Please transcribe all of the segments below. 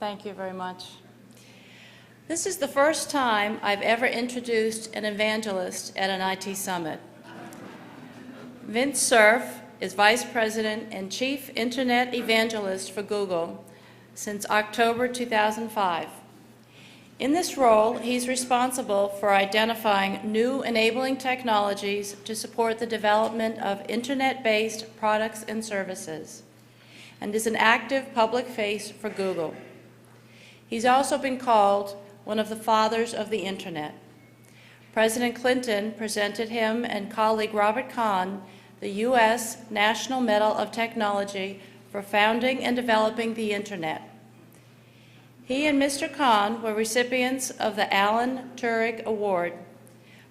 Thank you very much. This is the first time I've ever introduced an evangelist at an IT summit. Vint Cerf is Vice President and Chief Internet Evangelist for Google since October 2005. In this role, he's responsible for identifying new enabling technologies to support the development of Internet-based products and services, and is an active public face for Google. He's also been called one of the fathers of the Internet. President Clinton presented him and colleague Robert Kahn the U.S. National Medal of Technology for founding and developing the Internet. He and Mr. Kahn were recipients of the Alan Turing Award,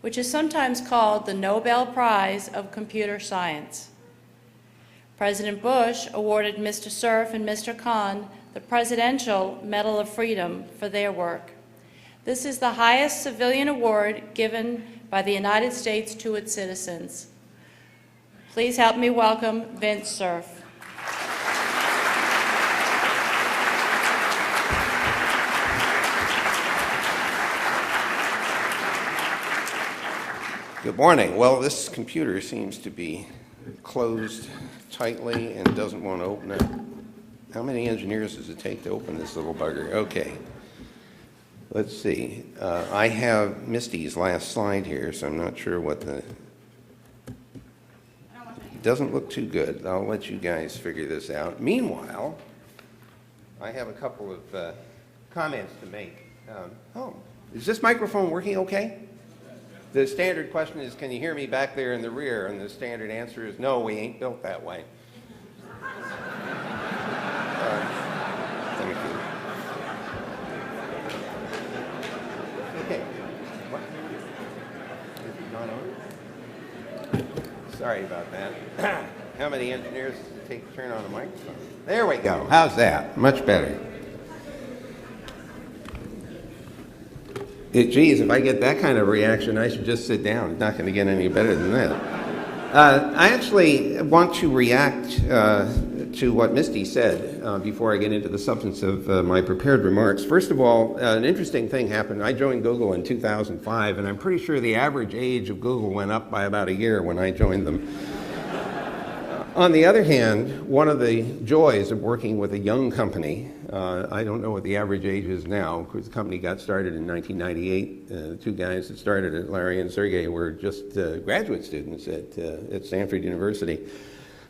which is sometimes called the Nobel Prize of Computer Science. President Bush awarded Mr. Cerf and Mr. Kahn the Presidential Medal of Freedom for their work. This is the highest civilian award given by the United States to its citizens. Please help me welcome Vint Cerf. Good morning. Well, this computer seems to be closed tightly and doesn't want to open it. How many engineers does it take to open this little bugger? Okay. Let's see. I have Misty's last slide here, so I'm not sure what the... It doesn't look too good. I'll let you guys figure this out. Meanwhile, I have a couple of comments to make. Is this microphone working okay? The standard question is, can you hear me back there in the rear? And the standard answer is, no, we ain't built that way. Thank you. Okay. What? Is it not on? Sorry about that. How many engineers does it take to turn on a microphone? There we go. How's that? Much better. Geez, if I get that kind of reaction, I should just sit down. It's not going to get any better than that. I actually want to react to what Misty said before I get into the substance of my prepared remarks. First of all, an interesting thing happened. I joined Google in 2005, and I'm pretty sure the average age of Google went up by about a year when I joined them. On the other hand, one of the joys of working with a young company, I don't know what the average age is now, because the company got started in 1998. The two guys that started it, Larry and Sergey, were just graduate students at Stanford University.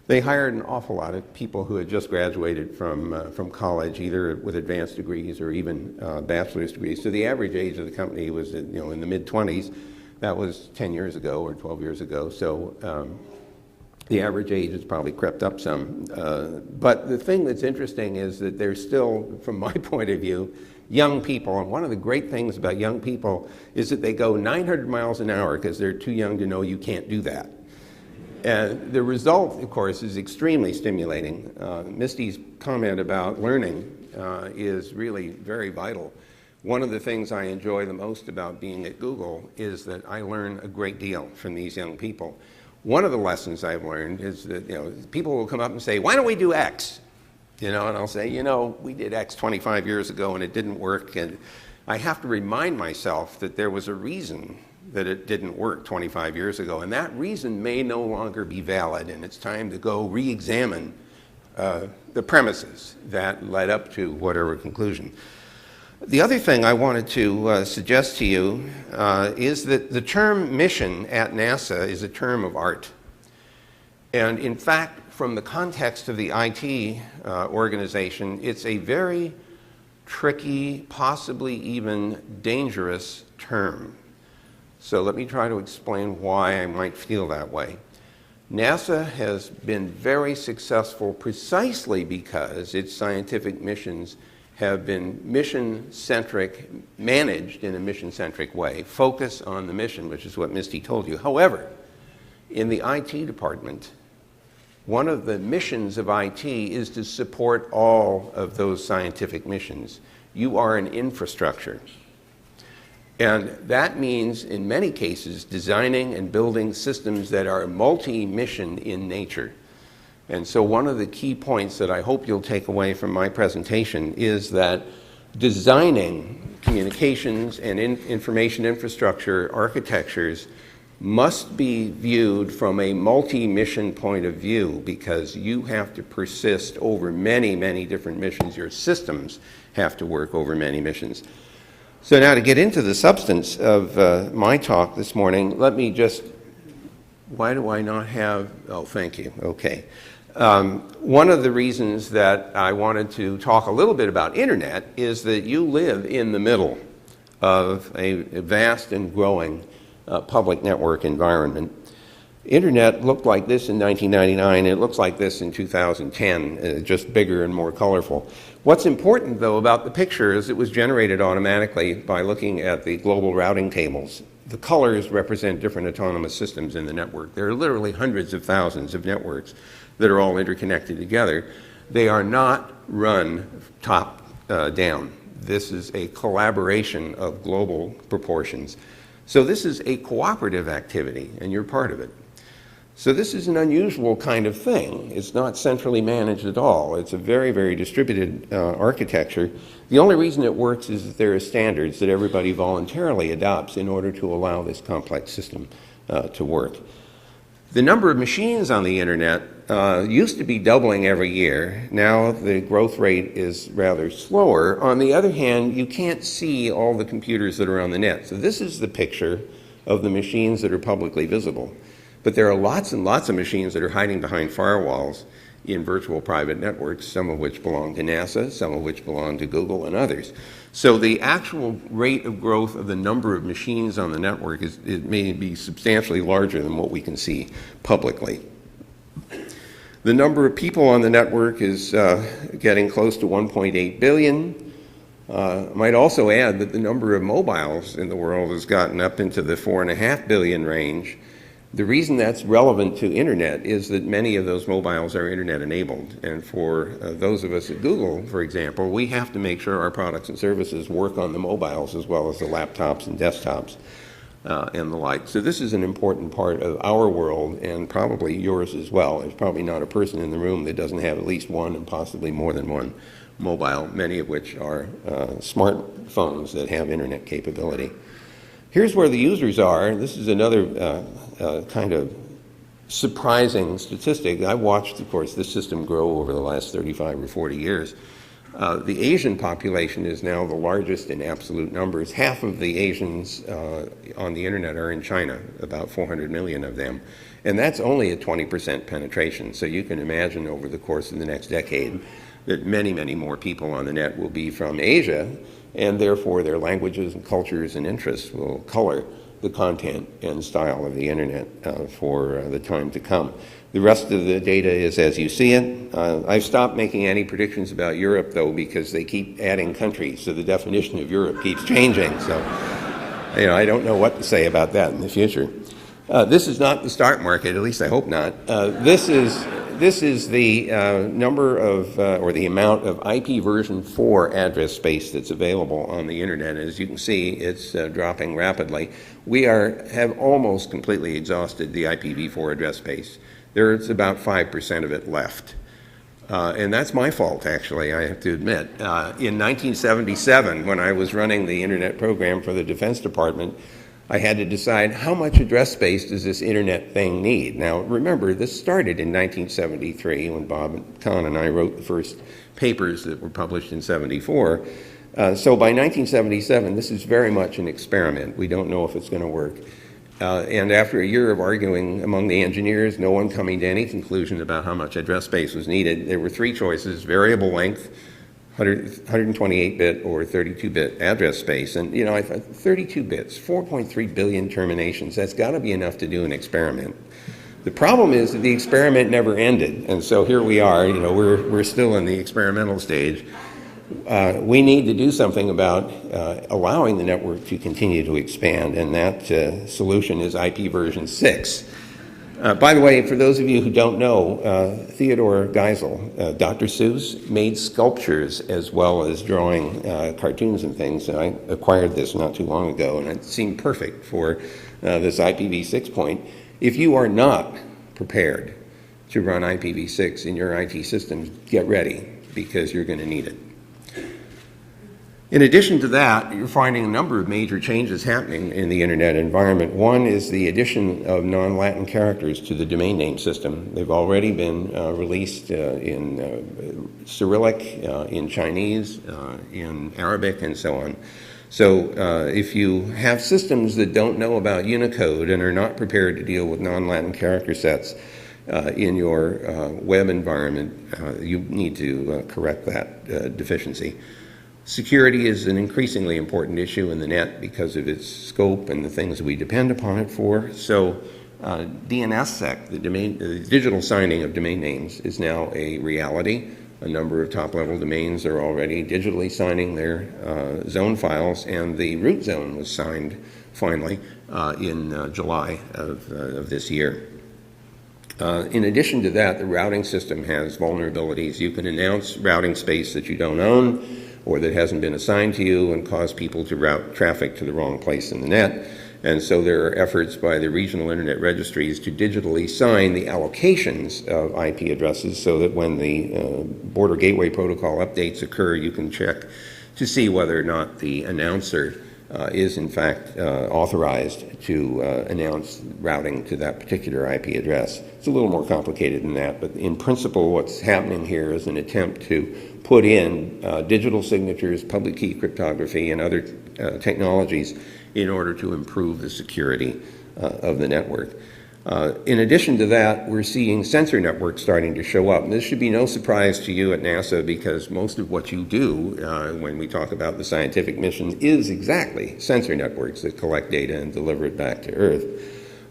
They hired an awful lot of people who had just graduated from college, either with advanced degrees or even bachelor's degrees. So the average age of the company was in the mid-20s. That was 10 years ago or 12 years ago. So the average age has probably crept up some. But the thing that's interesting is that they're still, from my point of view, young people. And one of the great things about young people is that they go 900 miles an hour because they're too young to know you can't do that. And the result, of course, is extremely stimulating. Misty's comment about learning is really very vital. One of the things I enjoy the most about being at Google is that I learn a great deal from these young people. One of the lessons I've learned is that people will come up and say, why don't we do X? And I'll say, we did X 25 years ago and it didn't work. And I have to remind myself that there was a reason that it didn't work 25 years ago. And that reason may no longer be valid. And it's time to go re-examine the premises that led up to whatever conclusion. The other thing I wanted to suggest to you is that the term mission at NASA is a term of art. And in fact, from the context of the IT organization, it's a very tricky, possibly even dangerous term. So let me try to explain why I might feel that way. NASA has been very successful precisely because its scientific missions have been mission-centric, managed in a mission-centric way, focus on the mission, which is what Misty told you. However, in the IT department, one of the missions of IT is to support all of those scientific missions. You are an infrastructure. And that means, in many cases, designing and building systems that are multi-mission in nature. And so one of the key points that I hope you'll take away from my presentation is that designing communications and information infrastructure architectures must be viewed from a multi-mission point of view, because you have to persist over many, many different missions. Your systems have to work over many missions. So now to get into the substance of my talk this morning, let me just, why do I not have, oh, thank you, okay. One of the reasons that I wanted to talk a little bit about internet is that you live in the middle of a vast and growing public network environment. Internet looked like this in 1999. It looks like this in 2010, just bigger and more colorful. What's important, though, about the picture is it was generated automatically by looking at the global routing tables. The colors represent different autonomous systems in the network. There are literally hundreds of thousands of networks that are all interconnected together. They are not run top down. This is a collaboration of global proportions. So this is a cooperative activity, and you're part of it. So this is an unusual kind of thing. It's not centrally managed at all. It's a very, very distributed architecture. The only reason it works is that there are standards that everybody voluntarily adopts in order to allow this complex system to work. The number of machines on the internet used to be doubling every year. Now the growth rate is rather slower. On the other hand, you can't see all the computers that are on the net. So this is the picture of the machines that are publicly visible. But there are lots and lots of machines that are hiding behind firewalls in virtual private networks, some of which belong to NASA, some of which belong to Google and others. So the actual rate of growth of the number of machines on the network it may be substantially larger than what we can see publicly. The number of people on the network is getting close to 1.8 billion. I might also add that the number of mobiles in the world has gotten up into the 4.5 billion range. The reason that's relevant to internet is that many of those mobiles are internet enabled. And for those of us at Google, for example, we have to make sure our products and services work on the mobiles as well as the laptops and desktops and the like. So this is an important part of our world, and probably yours as well. There's probably not a person in the room that doesn't have at least one and possibly more than one mobile, many of which are smartphones that have internet capability. Here's where the users are. This is another kind of surprising statistic. I watched, of course, this system grow over the last 35 or 40 years. The Asian population is now the largest in absolute numbers. Half of the Asians on the internet are in China, about 400 million of them. And that's only a 20% penetration. So you can imagine over the course of the next decade that many, many more people on the net will be from Asia, and therefore their languages and cultures and interests will color the content and style of the internet for the time to come. The rest of the data is as you see it. I've stopped making any predictions about Europe, though, because they keep adding countries, so the definition of Europe keeps changing. So, I don't know what to say about that in the future. This is not the start market, at least I hope not. This is the number of, or the amount of IP version 4 address space that's available on the internet. As you can see, it's dropping rapidly. We have almost completely exhausted the IPv4 address space. There's about 5% of it left. And that's my fault, actually, I have to admit. In 1977, when I was running the internet program for the Defense Department, I had to decide how much address space does this internet thing need. Now, remember, this started in 1973 when Bob Kahn and I wrote the first papers that were published in 74. So by 1977, this is very much an experiment. We don't know if it's going to work. And after a year of arguing among the engineers, no one coming to any conclusion about how much address space was needed, there were three choices: variable length, 128-bit or 32-bit address space. And, I thought 32 bits, 4.3 billion terminations, that's got to be enough to do an experiment. The problem is that the experiment never ended. And so here we are, we're still in the experimental stage. We need to do something about allowing the network to continue to expand, and that solution is IP version 6. By the way, for those of you who don't know, Theodore Geisel, Dr. Seuss, made sculptures as well as drawing cartoons and things. I acquired this not too long ago, and it seemed perfect for this IPv6 point. If you are not prepared to run IPv6 in your IT systems, get ready, because you're going to need it. In addition to that, you're finding a number of major changes happening in the internet environment. One is the addition of non-Latin characters to the domain name system. They've already been released in Cyrillic, in Chinese, in Arabic, and so on. So if you have systems that don't know about Unicode and are not prepared to deal with non-Latin character sets in your web environment, you need to correct that deficiency. Security is an increasingly important issue in the net because of its scope and the things we depend upon it for. So DNSSEC, the digital signing of domain names, is now a reality. A number of top-level domains are already digitally signing their zone files, and the root zone was signed finally in July of this year. In addition to that, the routing system has vulnerabilities. You can announce routing space that you don't own or that hasn't been assigned to you and cause people to route traffic to the wrong place in the net. And so there are efforts by the regional internet registries to digitally sign the allocations of IP addresses so that when the border gateway protocol updates occur, you can check to see whether or not the announcer is in fact authorized to announce routing to that particular IP address. It's a little more complicated than that, but in principle what's happening here is an attempt to put in digital signatures, public key cryptography, and other technologies in order to improve the security of the network. In addition to that, we're seeing sensor networks starting to show up. And this should be no surprise to you at NASA because most of what you do when we talk about the scientific mission is exactly sensor networks that collect data and deliver it back to Earth.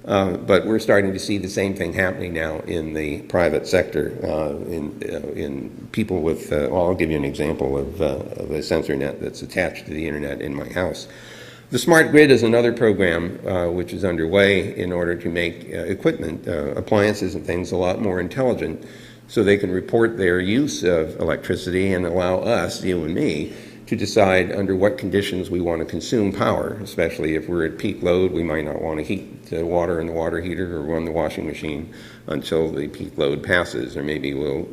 But we're starting to see the same thing happening now in the private sector, in people with, I'll give you an example of a sensor net that's attached to the internet in my house. The Smart Grid is another program which is underway in order to make equipment, appliances and things a lot more intelligent so they can report their use of electricity and allow us, you and me, to decide under what conditions we want to consume power, especially if we're at peak load. We might not want to heat the water in the water heater or run the washing machine until the peak load passes, or maybe we'll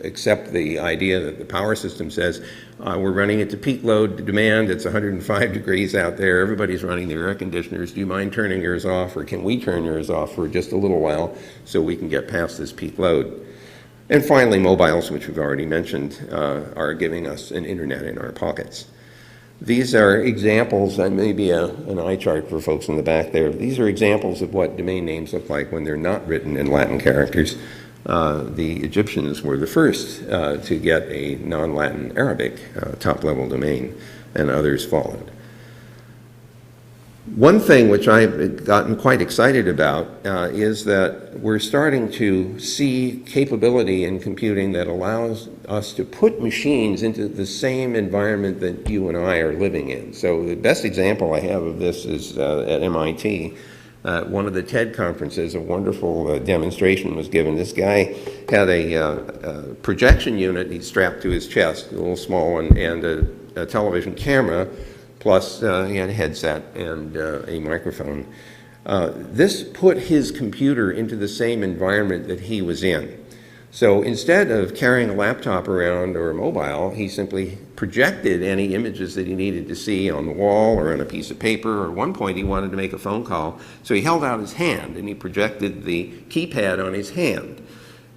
accept the idea that the power system says we're running it to peak load demand, it's 105 degrees out there, everybody's running their air conditioners, do you mind turning yours off, or can we turn yours off for just a little while so we can get past this peak load? And finally, mobiles, which we've already mentioned, are giving us an internet in our pockets. These are examples, and maybe an eye chart for folks in the back there. These are examples of what domain names look like when they're not written in Latin characters. The Egyptians were the first to get a non-Latin Arabic top-level domain, and others followed. One thing which I've gotten quite excited about is that we're starting to see capability in computing that allows us to put machines into the same environment that you and I are living in. So the best example I have of this is at MIT. One of the TED conferences, a wonderful demonstration was given. This guy had a projection unit he strapped to his chest, a little small one, and a television camera. Plus, he had a headset and a microphone. This put his computer into the same environment that he was in. So instead of carrying a laptop around or a mobile, he simply projected any images that he needed to see on the wall or on a piece of paper. Or at one point, he wanted to make a phone call, so he held out his hand and he projected the keypad on his hand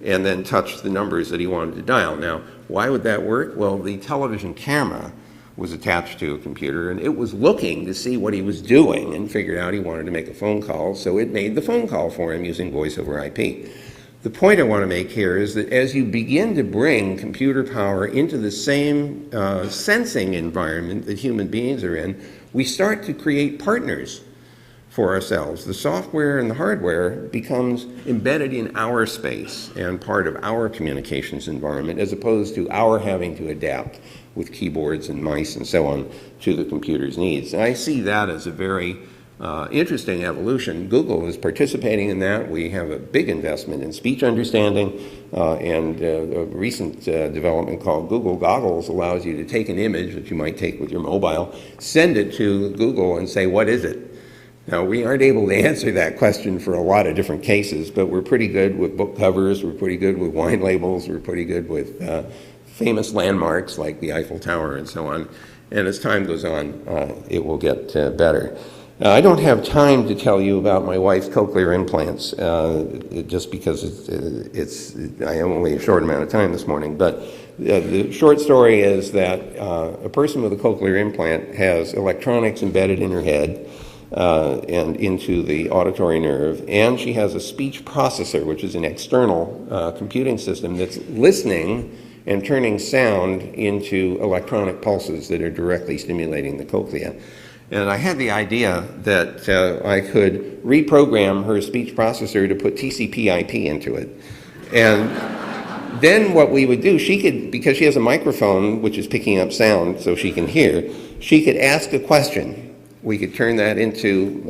and then touched the numbers that he wanted to dial. Now, why would that work? Well, the television camera was attached to a computer, and it was looking to see what he was doing and figured out he wanted to make a phone call, so it made the phone call for him using voice over IP. The point I want to make here is that as you begin to bring computer power into the same sensing environment that human beings are in, we start to create partners for ourselves. The software and the hardware becomes embedded in our space and part of our communications environment, as opposed to our having to adapt with keyboards and mice and so on to the computer's needs. And I see that as a very interesting evolution. Google is participating in that. We have a big investment in speech understanding, and a recent development called Google Goggles allows you to take an image that you might take with your mobile, send it to Google and say, what is it? Now, we aren't able to answer that question for a lot of different cases, but we're pretty good with book covers, we're pretty good with wine labels, we're pretty good with famous landmarks like the Eiffel Tower and so on. And as time goes on, it will get better. I don't have time to tell you about my wife's cochlear implants, just because I have only a short amount of time this morning. But the short story is that a person with a cochlear implant has electronics embedded in her head and into the auditory nerve, and she has a speech processor, which is an external computing system that's listening and turning sound into electronic pulses that are directly stimulating the cochlea. And I had the idea that I could reprogram her speech processor to put TCP/IP into it. And then what we would do, she could, because she has a microphone which is picking up sound so she can hear, she could ask a question. We could turn that into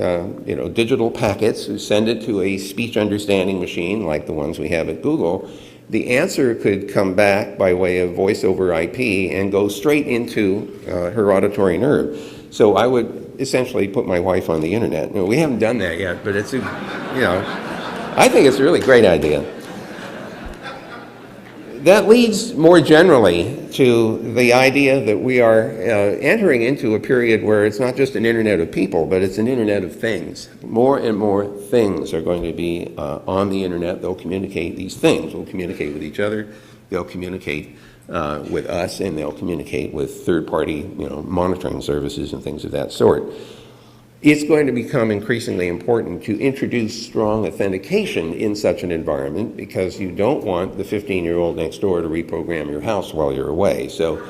digital packets, send it to a speech understanding machine like the ones we have at Google. The answer could come back by way of voice over IP and go straight into her auditory nerve. So I would essentially put my wife on the internet. We haven't done that yet, but it's I think it's a really great idea. That leads more generally to the idea that we are entering into a period where it's not just an internet of people, but it's an internet of things. More and more things are going to be on the internet. They'll communicate. These things will communicate with each other. They'll communicate with us, and they'll communicate with third-party monitoring services and things of that sort. It's going to become increasingly important to introduce strong authentication in such an environment, because you don't want the 15-year-old next door to reprogram your house while you're away. So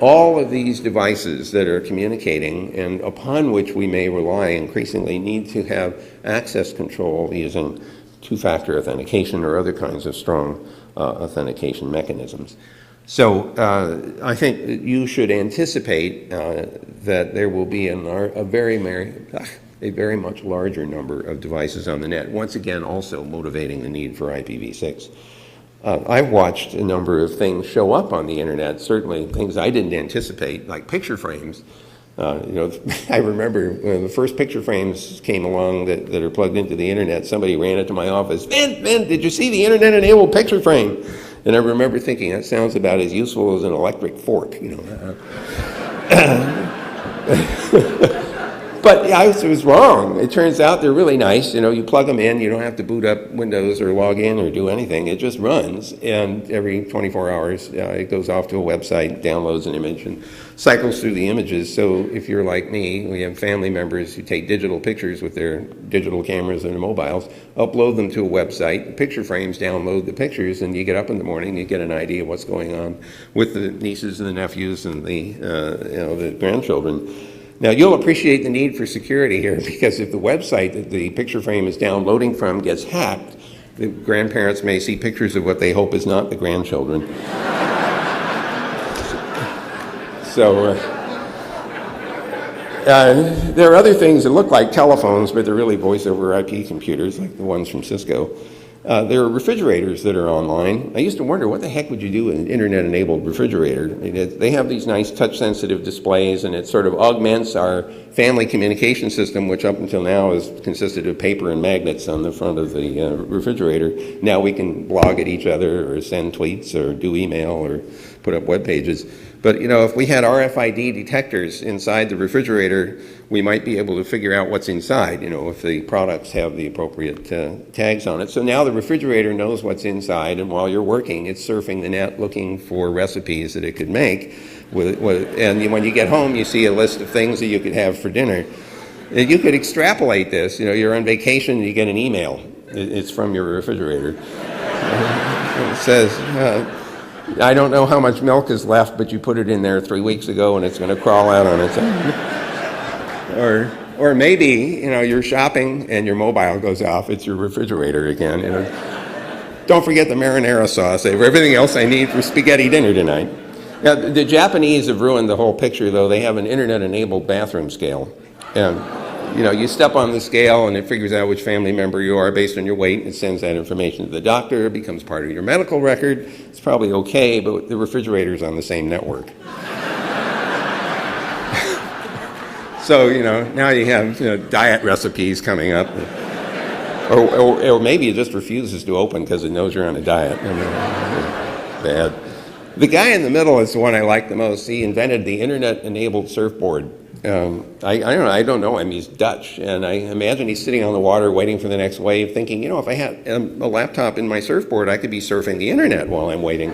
all of these devices that are communicating and upon which we may rely increasingly need to have access control using two-factor authentication or other kinds of strong authentication mechanisms. So I think that you should anticipate that there will be a very much larger number of devices on the net, once again also motivating the need for IPv6. I've watched a number of things show up on the internet, certainly things I didn't anticipate, like picture frames. I remember when the first picture frames came along that are plugged into the internet, somebody ran into my office, Vint, did you see the internet-enabled picture frame? And I remember thinking, that sounds about as useful as an electric fork, But I was wrong. It turns out they're really nice. You plug them in. You don't have to boot up Windows or log in or do anything. It just runs. And every 24 hours, it goes off to a website, downloads an image, and cycles through the images. So if you're like me, we have family members who take digital pictures with their digital cameras and their mobiles, upload them to a website. The picture frames download the pictures, and you get up in the morning, you get an idea of what's going on with the nieces and the nephews and the grandchildren. Now, you'll appreciate the need for security here, because if the website that the picture frame is downloading from gets hacked, the grandparents may see pictures of what they hope is not the grandchildren. So there are other things that look like telephones, but they're really voice over IP computers, like the ones from Cisco. There are refrigerators that are online. I used to wonder, what the heck would you do with an internet-enabled refrigerator? They have these nice touch-sensitive displays, and it sort of augments our family communication system, which up until now has consisted of paper and magnets on the front of the refrigerator. Now we can blog at each other or send tweets or do email or put up web pages. But if we had RFID detectors inside the refrigerator, we might be able to figure out what's inside, if the products have the appropriate tags on it. So now the refrigerator knows what's inside, and while you're working, it's surfing the net looking for recipes that it could make. And when you get home, you see a list of things that you could have for dinner. You could extrapolate this. You're on vacation, you get an email. It's from your refrigerator. It says, I don't know how much milk is left, but you put it in there 3 weeks ago and it's going to crawl out on its own. Or maybe, you're shopping and your mobile goes off. It's your refrigerator again. Don't forget the marinara sauce. I have everything else I need for spaghetti dinner tonight. Now, the Japanese have ruined the whole picture, though. They have an internet-enabled bathroom scale. And you step on the scale and it figures out which family member you are based on your weight. It sends that information to the doctor. It becomes part of your medical record. It's probably okay, but the refrigerator's on the same network. So, now you have diet recipes coming up. Or maybe it just refuses to open because it knows you're on a diet. Bad. The guy in the middle is the one I like the most. He invented the internet-enabled surfboard. I don't know him. He's Dutch, and I imagine he's sitting on the water waiting for the next wave, thinking, you know, if I had a laptop in my surfboard, I could be surfing the internet while I'm waiting.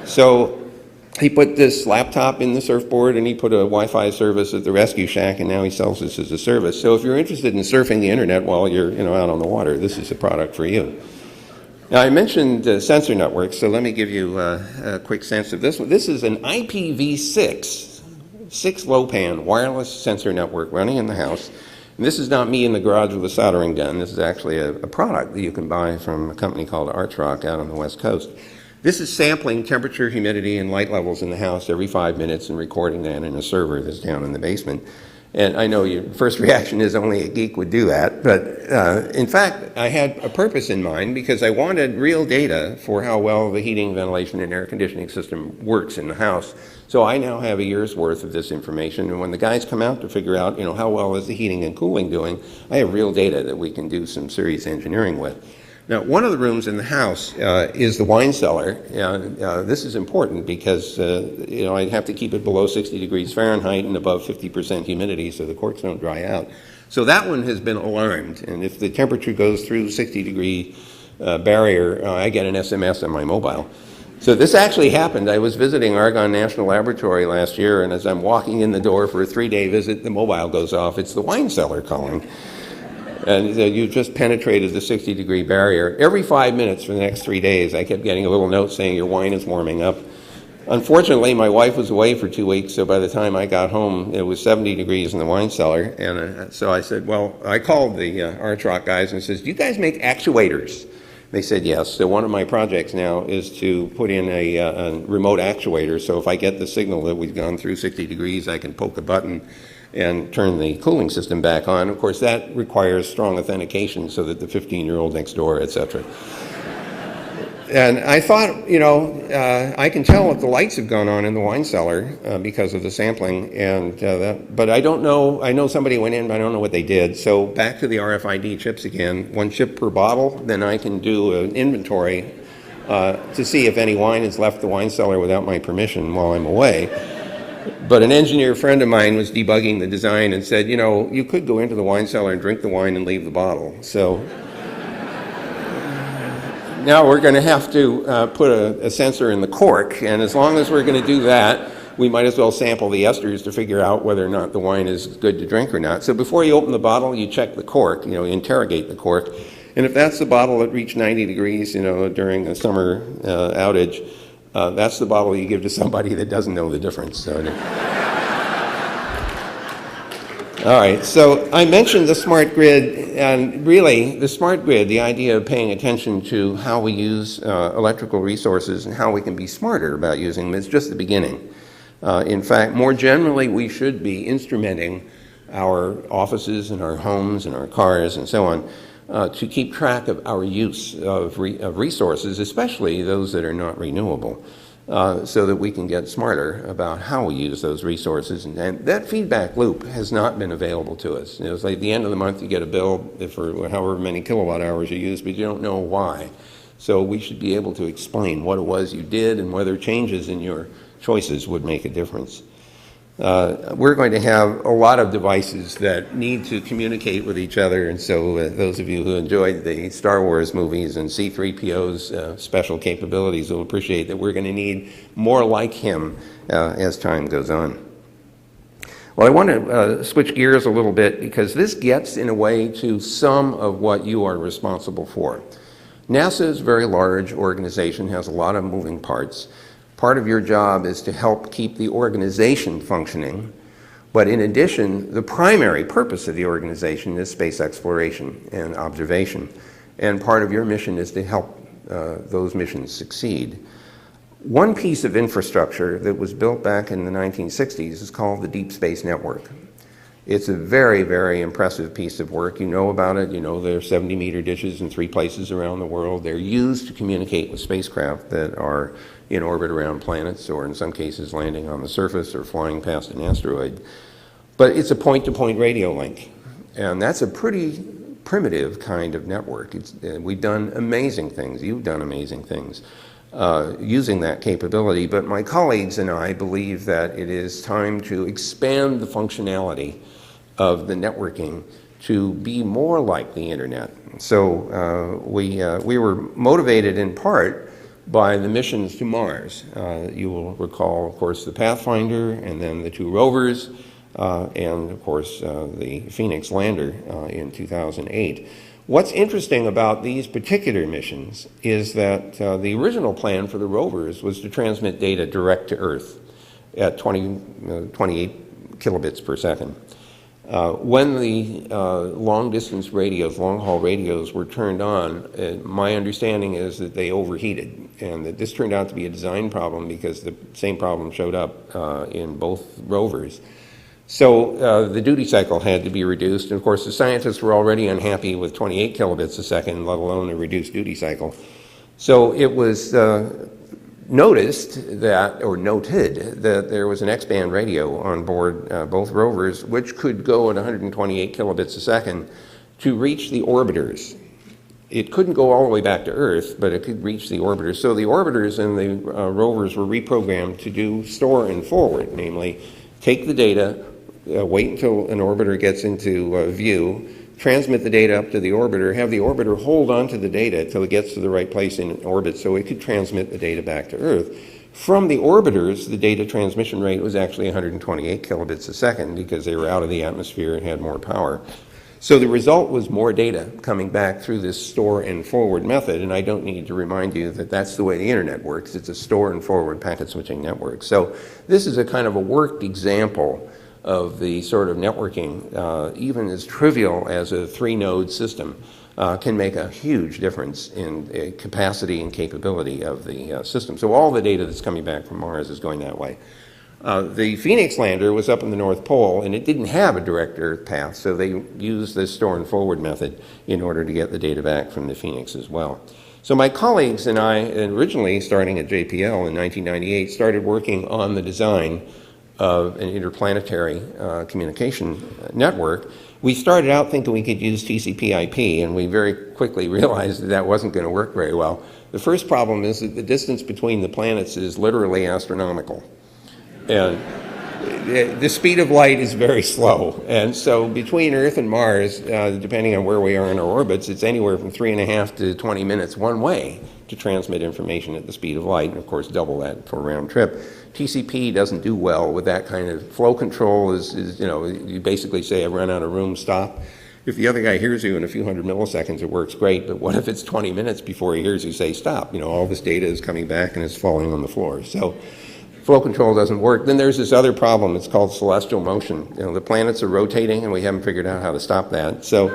So he put this laptop in the surfboard, and he put a Wi-Fi service at the rescue shack, and now he sells this as a service. So if you're interested in surfing the internet while you're out on the water, this is a product for you. Now, I mentioned sensor networks, so let me give you a quick sense of this one. This is an IPv6, 6-LoWPAN wireless sensor network running in the house. And this is not me in the garage with a soldering gun. This is actually a product that you can buy from a company called Archrock out on the West Coast. This is sampling temperature, humidity, and light levels in the house every 5 minutes and recording that in a server that's down in the basement. And I know your first reaction is only a geek would do that, but in fact, I had a purpose in mind because I wanted real data for how well the heating, ventilation, and air conditioning system works in the house. So I now have a year's worth of this information, and when the guys come out to figure out, how well is the heating and cooling doing, I have real data that we can do some serious engineering with. Now, one of the rooms in the house is the wine cellar. This is important because, I have to keep it below 60 degrees Fahrenheit and above 50% humidity so the corks don't dry out. So that one has been alarmed, and if the temperature goes through 60-degree barrier, I get an SMS on my mobile. So this actually happened. I was visiting Argonne National Laboratory last year, and as I'm walking in the door for a 3-day visit, the mobile goes off. It's the wine cellar calling. And you just penetrated the 60-degree barrier. Every 5 minutes for the next 3 days, I kept getting a little note saying your wine is warming up. Unfortunately, my wife was away for 2 weeks, so by the time I got home, it was 70 degrees in the wine cellar. And so I said, well, I called the Archrock guys and says, do you guys make actuators? They said yes. So one of my projects now is to put in a remote actuator, so if I get the signal that we've gone through 60 degrees, I can poke a button and turn the cooling system back on. Of course, that requires strong authentication so that the 15-year-old next door, et cetera. And I thought, I can tell if the lights have gone on in the wine cellar because of the sampling, but I don't know. I know somebody went in, but I don't know what they did. So back to the RFID chips again, 1 chip per bottle, then I can do an inventory to see if any wine has left the wine cellar without my permission while I'm away. But an engineer friend of mine was debugging the design and said, you could go into the wine cellar and drink the wine and leave the bottle. So now we're going to have to put a sensor in the cork, and as long as we're going to do that, we might as well sample the esters to figure out whether or not the wine is good to drink or not. So before you open the bottle, you check the cork, interrogate the cork, and if that's the bottle that reached 90 degrees, during a summer outage, that's the bottle you give to somebody that doesn't know the difference. So. All right, so I mentioned the smart grid, and really the smart grid, the idea of paying attention to how we use electrical resources and how we can be smarter about using them is just the beginning. In fact, more generally, we should be instrumenting our offices and our homes and our cars and so on to keep track of our use of resources, especially those that are not renewable, so that we can get smarter about how we use those resources. And that feedback loop has not been available to us. It's like at the end of the month you get a bill for however many kilowatt hours you use, but you don't know why. So we should be able to explain what it was you did and whether changes in your choices would make a difference. We're going to have a lot of devices that need to communicate with each other, and so those of you who enjoyed the Star Wars movies and C-3PO's special capabilities will appreciate that we're going to need more like him as time goes on. Well, I want to switch gears a little bit because this gets in a way to some of what you are responsible for. NASA is a very large organization, has a lot of moving parts. Part of your job is to help keep the organization functioning, but in addition, the primary purpose of the organization is space exploration and observation, and part of your mission is to help those missions succeed. One piece of infrastructure that was built back in the 1960s is called the Deep Space Network. It's a very, very impressive piece of work. You know about it. You know there are 70-meter dishes in 3 places around the world. They're used to communicate with spacecraft that are in orbit around planets, or in some cases landing on the surface or flying past an asteroid. But it's a point-to-point radio link, and that's a pretty primitive kind of network. We've done amazing things. You've done amazing things. using that capability. But my colleagues and I believe that it is time to expand the functionality of the networking to be more like the internet. So we were motivated in part by the missions to Mars. You will recall, of course, the Pathfinder, and then the 2 rovers, and of course the Phoenix lander in 2008. What's interesting about these particular missions is that the original plan for the rovers was to transmit data direct to Earth at 28 kilobits per second. When the long-distance radios, long-haul radios were turned on, my understanding is that they overheated, and that this turned out to be a design problem because the same problem showed up in both rovers. So the duty cycle had to be reduced, and of course the scientists were already unhappy with 28 kilobits a second, let alone a reduced duty cycle. So it was noted that there was an X-band radio on board both rovers, which could go at 128 kilobits a second to reach the orbiters. It couldn't go all the way back to Earth, but it could reach the orbiters. So the orbiters and the rovers were reprogrammed to do store and forward, namely take the data, wait until an orbiter gets into view, transmit the data up to the orbiter, have the orbiter hold on to the data until it gets to the right place in orbit so it could transmit the data back to Earth. From the orbiters, the data transmission rate was actually 128 kilobits a second because they were out of the atmosphere and had more power. So the result was more data coming back through this store and forward method, and I don't need to remind you that that's the way the internet works. It's a store and forward packet switching network. So this is a kind of a worked example of the sort of networking, even as trivial as a 3-node system, can make a huge difference in capacity and capability of the system. So all the data that's coming back from Mars is going that way. The Phoenix lander was up in the North Pole, and it didn't have a direct Earth path, so they used this store and forward method in order to get the data back from the Phoenix as well. So my colleagues and I, originally starting at JPL in 1998, started working on the design of an interplanetary communication network. We started out thinking we could use TCP/IP, and we very quickly realized that that wasn't going to work very well. The first problem is that the distance between the planets is literally astronomical. And the speed of light is very slow. And so between Earth and Mars, depending on where we are in our orbits, it's anywhere from 3.5 to 20 minutes one way to transmit information at the speed of light, and of course double that for a round trip. TCP doesn't do well with that kind of flow control. You basically say, I run out of room, stop. If the other guy hears you in a few hundred milliseconds, it works great, but what if it's 20 minutes before he hears you say stop? All this data is coming back and it's falling on the floor. So flow control doesn't work. Then there's this other problem. It's called celestial motion. The planets are rotating, and we haven't figured out how to stop that. So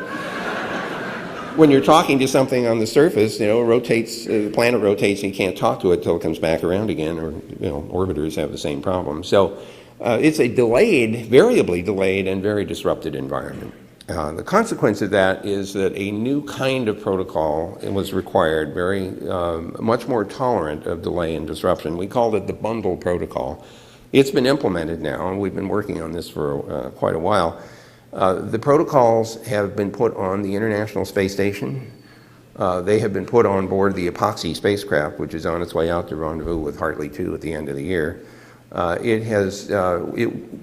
when you're talking to something on the surface, the planet rotates, and you can't talk to it till it comes back around again, or orbiters have the same problem. So it's a variably delayed, and very disrupted environment. The consequence of that is that a new kind of protocol was required, very much more tolerant of delay and disruption. We called it the bundle protocol. It's been implemented now, and we've been working on this for quite a while. The protocols have been put on the International Space Station. They have been put on board the Epoxy spacecraft, which is on its way out to rendezvous with Hartley 2 at the end of the year.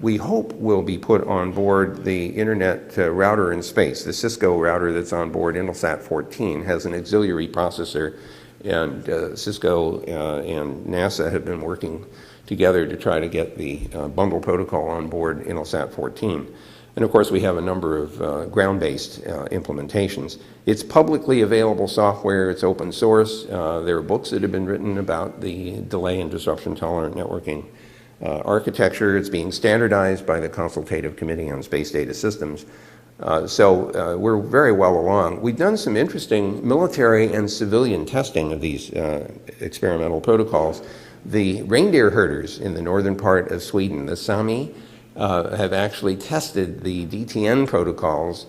We hope will be put on board the internet router in space. The Cisco router that's on board Intelsat 14 has an auxiliary processor, and Cisco and NASA have been working together to try to get the bundle protocol on board Intelsat 14. And of course, we have a number of ground-based implementations. It's publicly available software. It's open source. There are books that have been written about the delay and disruption-tolerant networking architecture. It's being standardized by the Consultative Committee on Space Data Systems. So we're very well along. We've done some interesting military and civilian testing of these experimental protocols. The reindeer herders in the northern part of Sweden, the Sami, have actually tested the DTN protocols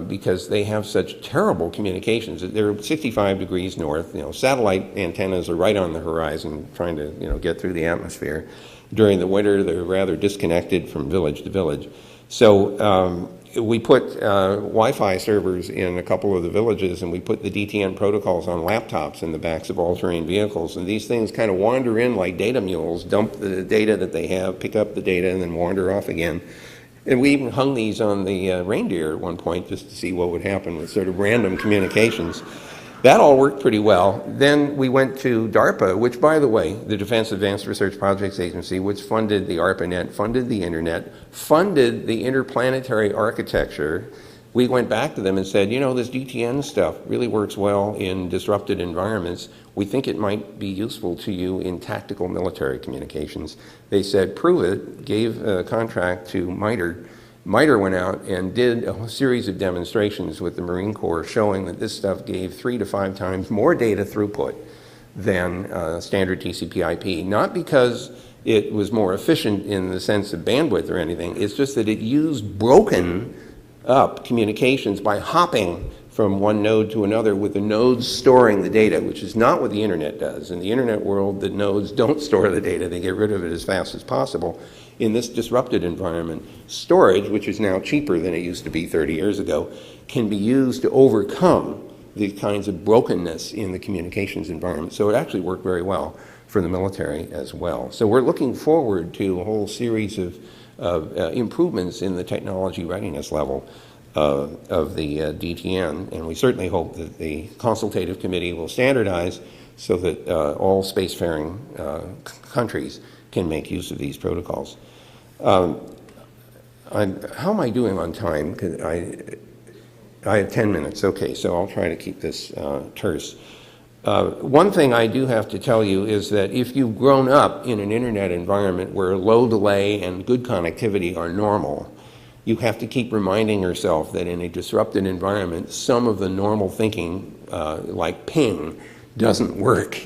because they have such terrible communications. They're 65 degrees north. Satellite antennas are right on the horizon, trying to get through the atmosphere. During the winter, they're rather disconnected from village to village. So we put Wi-Fi servers in a couple of the villages, and we put the DTN protocols on laptops in the backs of all-terrain vehicles. And these things kind of wander in like data mules, dump the data that they have, pick up the data, and then wander off again. And we even hung these on the reindeer at one point just to see what would happen with sort of random communications. That all worked pretty well. Then we went to DARPA, which, by the way, the Defense Advanced Research Projects Agency, which funded the ARPANET, funded the Internet, funded the interplanetary architecture. We went back to them and said, you know, this DTN stuff really works well in disrupted environments. We think it might be useful to you in tactical military communications. They said, prove it, gave a contract to MITRE. MITRE went out and did a series of demonstrations with the Marine Corps showing that this stuff gave 3 to 5 times more data throughput than standard TCP/IP. Not because it was more efficient in the sense of bandwidth or anything, it's just that it used broken up communications by hopping from one node to another with the nodes storing the data, which is not what the Internet does. In the Internet world, the nodes don't store the data. They get rid of it as fast as possible. In this disrupted environment, storage, which is now cheaper than it used to be 30 years ago, can be used to overcome the kinds of brokenness in the communications environment. So it actually worked very well for the military as well. So we're looking forward to a whole series of improvements in the technology readiness level of the DTN, and we certainly hope that the consultative committee will standardize so that all spacefaring countries can make use of these protocols. How am I doing on time? I have 10 minutes. Okay, so I'll try to keep this terse. One thing I do have to tell you is that if you've grown up in an internet environment where low delay and good connectivity are normal, you have to keep reminding yourself that in a disrupted environment, some of the normal thinking, like ping, doesn't work,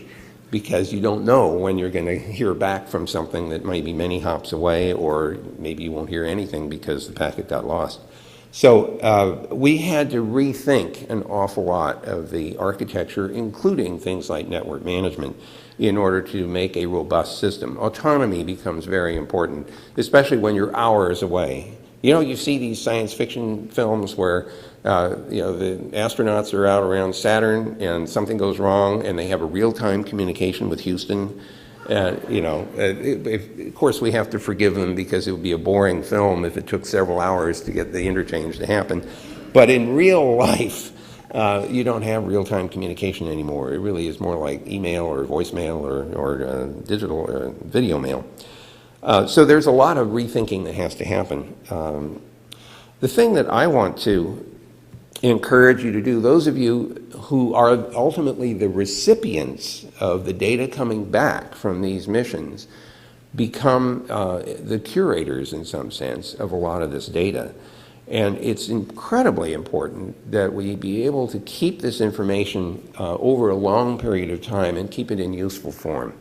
because you don't know when you're going to hear back from something that might be many hops away, or maybe you won't hear anything because the packet got lost. So we had to rethink an awful lot of the architecture, including things like network management, in order to make a robust system. Autonomy becomes very important, especially when you're hours away. You know, you see these science fiction films where you know, the astronauts are out around Saturn and something goes wrong and they have a real-time communication with Houston. You know, of course we have to forgive them because it would be a boring film if it took several hours to get the interchange to happen. But in real life, you don't have real-time communication anymore. It really is more like email or voicemail or digital or video mail. So there's a lot of rethinking that has to happen. The thing that I want to encourage you to do, those of you who are ultimately the recipients of the data coming back from these missions, become the curators in some sense of a lot of this data. And it's incredibly important that we be able to keep this information over a long period of time and keep it in useful form.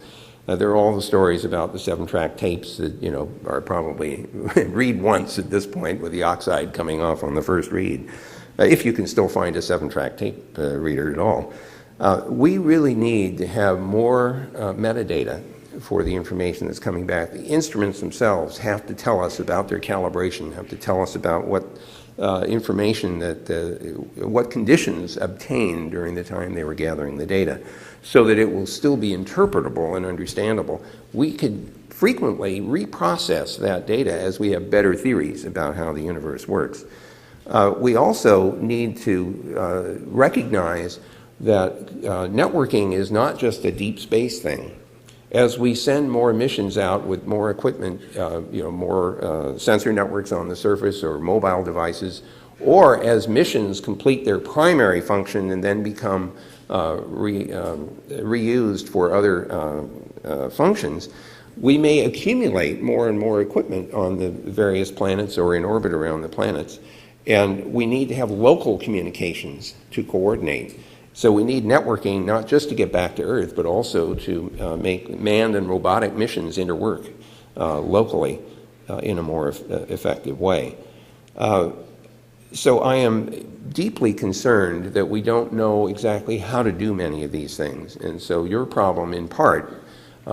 There are all the stories about the 7-track tapes that, you know, are probably read once at this point with the oxide coming off on the first read, if you can still find a 7-track tape reader at all. We really need to have more metadata for the information that's coming back. The instruments themselves have to tell us about their calibration, have to tell us about what information that, what conditions obtained during the time they were gathering the data, so that it will still be interpretable and understandable. We could frequently reprocess that data as we have better theories about how the universe works. We also need to recognize that networking is not just a deep space thing. As we send more missions out with more equipment, you know, more sensor networks on the surface or mobile devices, or as missions complete their primary function and then become reused for other functions, we may accumulate more and more equipment on the various planets or in orbit around the planets. And we need to have local communications to coordinate. So we need networking not just to get back to Earth, but also to make manned and robotic missions interwork locally in a more effective way. So I am deeply concerned that we don't know exactly how to do many of these things. And so your problem, in part,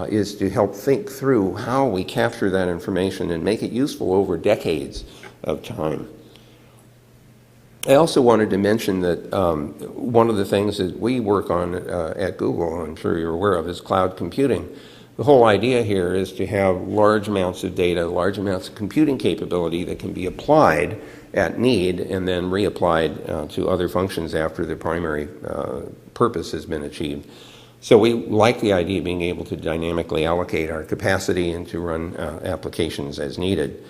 is to help think through how we capture that information and make it useful over decades of time. I also wanted to mention that one of the things that we work on at Google, I'm sure you're aware of, is cloud computing. The whole idea here is to have large amounts of data, large amounts of computing capability that can be applied at need and then reapplied to other functions after the primary purpose has been achieved. So we like the idea of being able to dynamically allocate our capacity and to run applications as needed.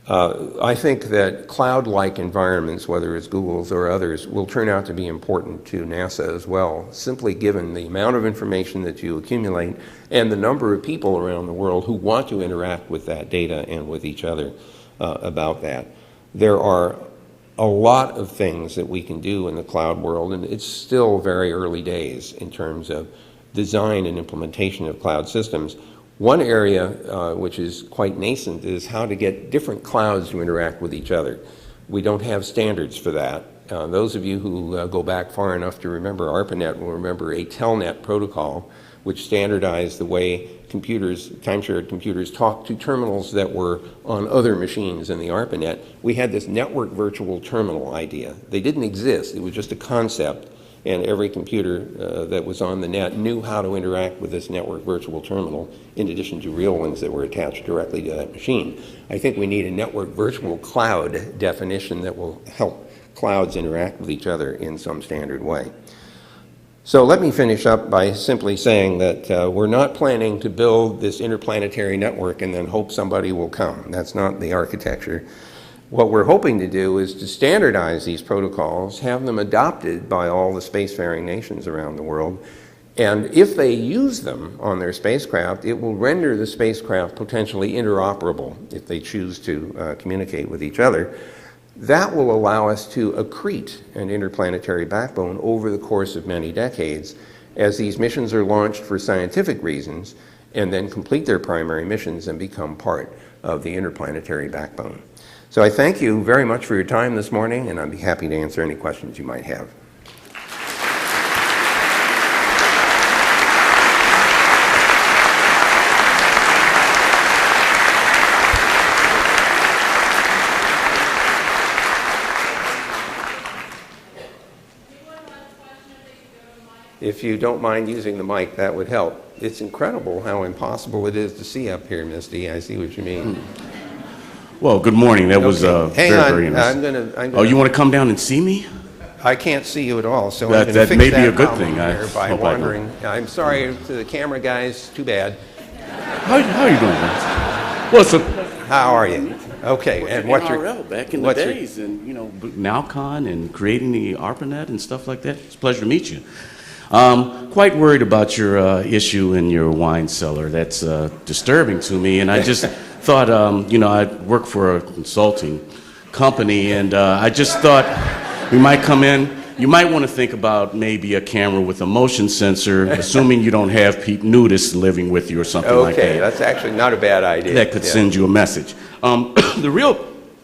I think that cloud-like environments, whether it's Google's or others, will turn out to be important to NASA as well, simply given the amount of information that you accumulate and the number of people around the world who want to interact with that data and with each other about that. There are a lot of things that we can do in the cloud world, and it's still very early days in terms of design and implementation of cloud systems. One area which is quite nascent is how to get different clouds to interact with each other. We don't have standards for that. Those of you who go back far enough to remember ARPANET will remember a telnet protocol which standardized the way computers, time-shared computers, talk to terminals that were on other machines in the ARPANET. We had this network virtual terminal idea. They didn't exist. It was just a concept, and every computer that was on the net knew how to interact with this network virtual terminal, in addition to real ones that were attached directly to that machine. I think we need a network virtual cloud definition that will help clouds interact with each other in some standard way. So let me finish up by simply saying that we're not planning to build this interplanetary network and then hope somebody will come. That's not the architecture. What we're hoping to do is to standardize these protocols, have them adopted by all the spacefaring nations around the world, and if they use them on their spacecraft, it will render the spacecraft potentially interoperable if they choose to communicate with each other. That will allow us to accrete an interplanetary backbone over the course of many decades as these missions are launched for scientific reasons and then complete their primary missions and become part of the interplanetary backbone. So I thank you very much for your time this morning, and I'd be happy to answer any questions you might have. If you don't mind using the mic, that would help. It's incredible how impossible it is to see up here, Misty. I see what you mean. Well, good morning. That was very I'm interesting. gonna, Oh, you want to come down and see me? I can't see you at all, so That- I'm going to that fix may be that a good problem thing. here by hope I don't. wandering. I'm sorry to the camera guys. Too bad. How are you doing, Vince? Well, it's a How are you? Okay, and what's your NRL back in the what's your- days, and Nowcon and creating the ARPANET and stuff like that. It's a pleasure to meet you. Quite worried about your issue in your wine cellar. That's disturbing to me, and I just thought, I work for a consulting company, and I just thought we might come in. You might want to think about maybe a camera with a motion sensor, assuming you don't have nudists living with you or something like that. Okay, that's actually not a bad idea. That could send you a message. The real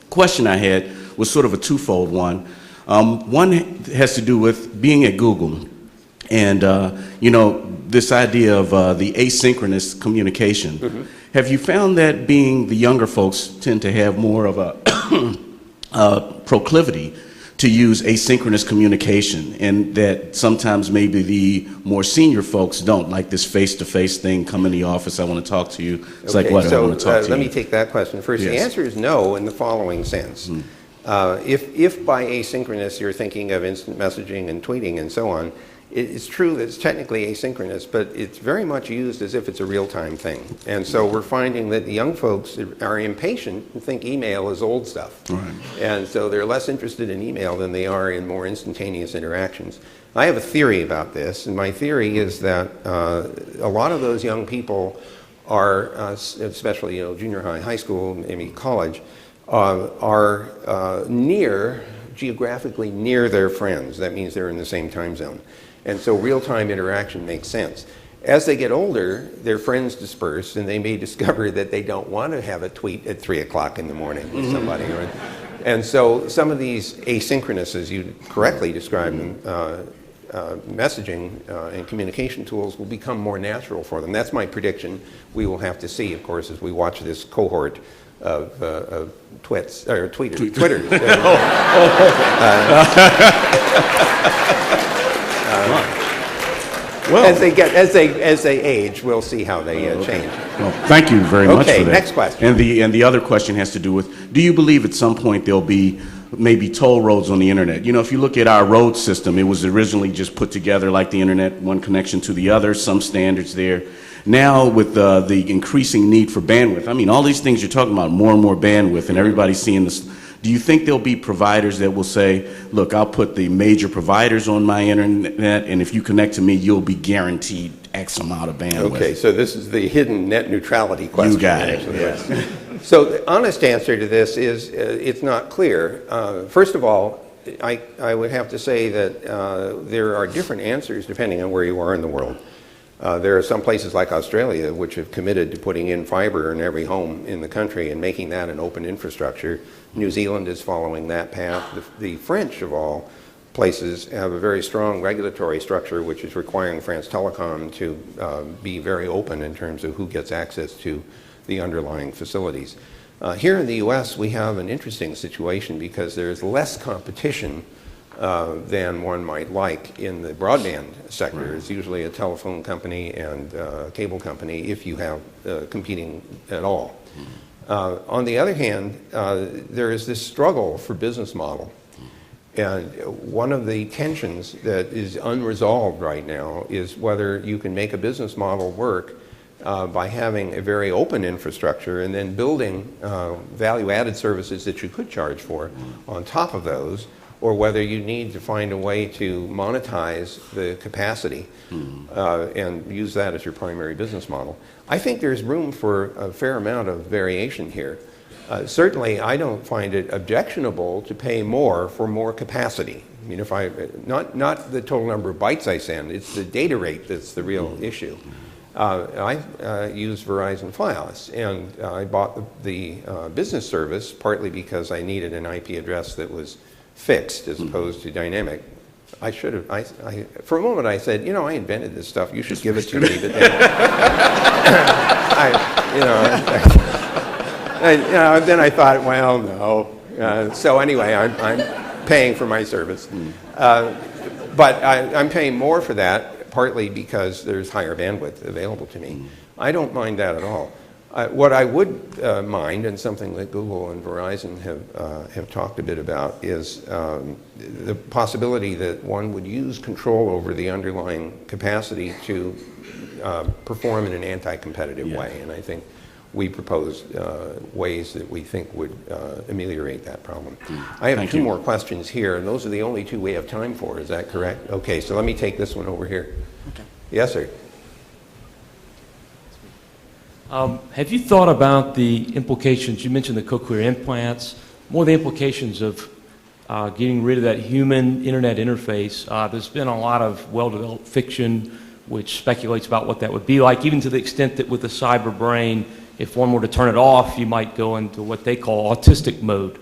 question I had was sort of a twofold one. One has to do with being at Google, and this idea of the asynchronous communication. Mm-hmm. Have you found that being the younger folks tend to have more of a proclivity to use asynchronous communication, and that sometimes maybe the more senior folks don't, like this face-to-face thing, come in the office, I want to talk to you. It's like, what, I want to talk to you. Let me take that question first. Yes. The answer is no in the following sense. If by asynchronous you're thinking of instant messaging and tweeting and so on, it's true that it's technically asynchronous, but it's very much used as if it's a real-time thing. And so we're finding that the young folks are impatient and think email is old stuff. Right. And so they're less interested in email than they are in more instantaneous interactions. I have a theory about this, and my theory is that a lot of those young people are, especially junior high, high school, maybe college, are geographically near their friends. That means they're in the same time zone. And so real-time interaction makes sense. As they get older, their friends disperse, and they may discover that they don't want to have a tweet at 3 o'clock in the morning with somebody. Right? And so some of these asynchronous, as you correctly described them, messaging and communication tools will become more natural for them. That's my prediction. We will have to see, of course, as we watch this cohort of twits or Twitters. Well, as they age, we'll see how they change. well, thank you very much for that. Next question. And the other question has to do with, do you believe at some point there'll be maybe toll roads on the internet? You know, if you look at our road system, it was originally just put together like the internet, one connection to the other, some standards there. Now with the increasing need for bandwidth, I mean, all these things you're talking about, more and more bandwidth, and everybody's seeing this. Do you think there'll be providers that will say, look, I'll put the major providers on my internet, and if you connect to me, you'll be guaranteed X amount of bandwidth? Okay, so this is the hidden net neutrality question. You got it, actually. yes. So the honest answer to this is it's not clear. First of all, I would have to say that there are different answers depending on where you are in the world. There are some places like Australia which have committed to putting in fiber in every home in the country and making that an open infrastructure. New Zealand is following that path. The French, of all places, have a very strong regulatory structure which is requiring France Telecom to be very open in terms of who gets access to the underlying facilities. Here in the U.S., we have an interesting situation because there's less competition than one might like in the broadband sector. Right. It's usually a telephone company and a cable company if you have competing at all. On the other hand, there is this struggle for business model. And one of the tensions that is unresolved right now is whether you can make a business model work by having a very open infrastructure and then building value-added services that you could charge for on top of those, or whether you need to find a way to monetize the capacity and use that as your primary business model. I think there's room for a fair amount of variation here. Certainly, I don't find it objectionable to pay more for more capacity. I mean, not the total number of bytes I send, it's the data rate that's the real issue. I use Verizon Fios, and I bought the business service partly because I needed an IP address that was fixed as opposed to dynamic. I should have, for a moment I said, you know, I invented this stuff, you should give it to me. But then, then I thought, well, no. So anyway, I'm paying for my service. But I'm paying more for that, partly because there's higher bandwidth available to me. I don't mind that at all. What I would mind, and something that Google and Verizon have talked a bit about, is the possibility that one would use control over the underlying capacity to perform in an anti-competitive way. And I think we propose ways that we think would ameliorate that problem. I have two more questions here, and those are the only two we have time for. Is that correct? Okay, so let me take this one over here. Okay. Yes, sir. Have you thought about the implications? You mentioned the cochlear implants, more the implications of getting rid of that human internet interface. There's been a lot of well-developed fiction which speculates about what that would be like, even to the extent that with the cyber brain, if one were to turn it off, you might go into what they call autistic mode.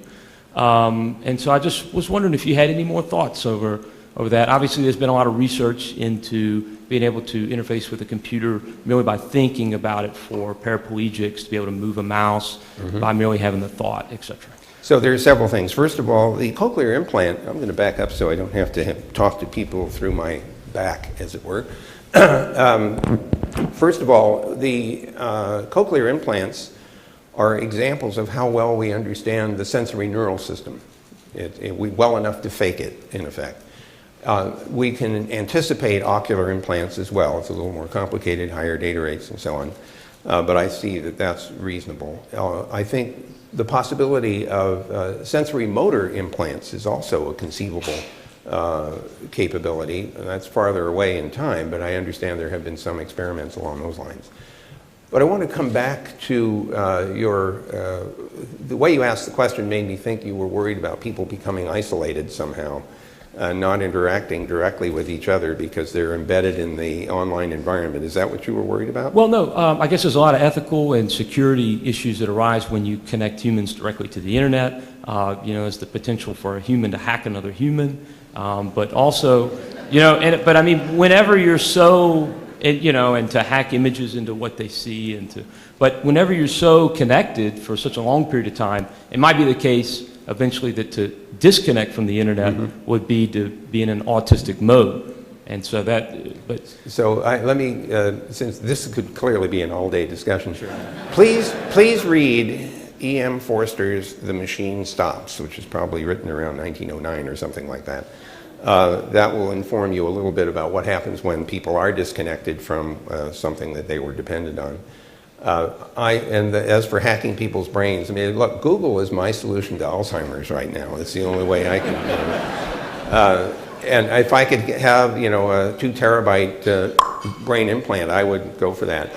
And so I just was wondering if you had any more thoughts over that. Obviously, there's been a lot of research into being able to interface with a computer merely by thinking about it for paraplegics, to be able to move a mouse by merely having the thought, etc. So there are several things. First of all, the cochlear implant, I'm going to back up so I don't have to talk to people through my back, as it were. First of all, the cochlear implants are examples of how well we understand the sensory neural system. We well enough to fake it, in effect. We can anticipate ocular implants as well. It's a little more complicated, higher data rates and so on. But I see that that's reasonable. I think the possibility of sensory motor implants is also a conceivable capability. And that's farther away in time, but I understand there have been some experiments along those lines. But I want to come back to the way you asked the question made me think you were worried about people becoming isolated somehow. Not interacting directly with each other because they're embedded in the online environment. Is that what you were worried about? Well, no. I guess there's a lot of ethical and security issues that arise when you connect humans directly to the internet. There's the potential for a human to hack another human, but also, but I mean, whenever you're so and, you know, and to hack images into what they see, but whenever you're so connected for such a long period of time, it might be the case eventually that to disconnect from the internet would be to be in an autistic mode. And so So let me, since this could clearly be an all-day discussion, please read E.M. Forster's The Machine Stops, which is probably written around 1909 or something like that. That will inform you a little bit about what happens when people are disconnected from something that they were dependent on. As for hacking people's brains, I mean, look, Google is my solution to Alzheimer's right now. It's the only way I can. And if I could have, you know, a 2 terabyte brain implant, I would go for that.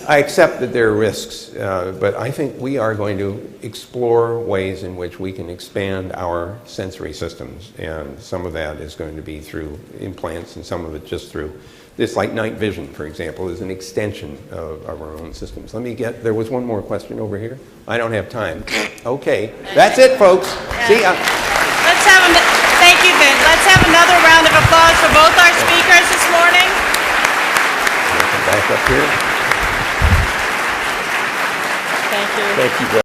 I accept that there are risks, but I think we are going to explore ways in which we can expand our sensory systems, and some of that is going to be through implants, and some of it just through this, like night vision, for example, is an extension of our own systems. There was one more question over here. I don't have time. Okay, that's it, folks. See ya. Thank you, Vint. Let's have another round of applause for both our speakers this morning. Back up here. Thank you. Thank you.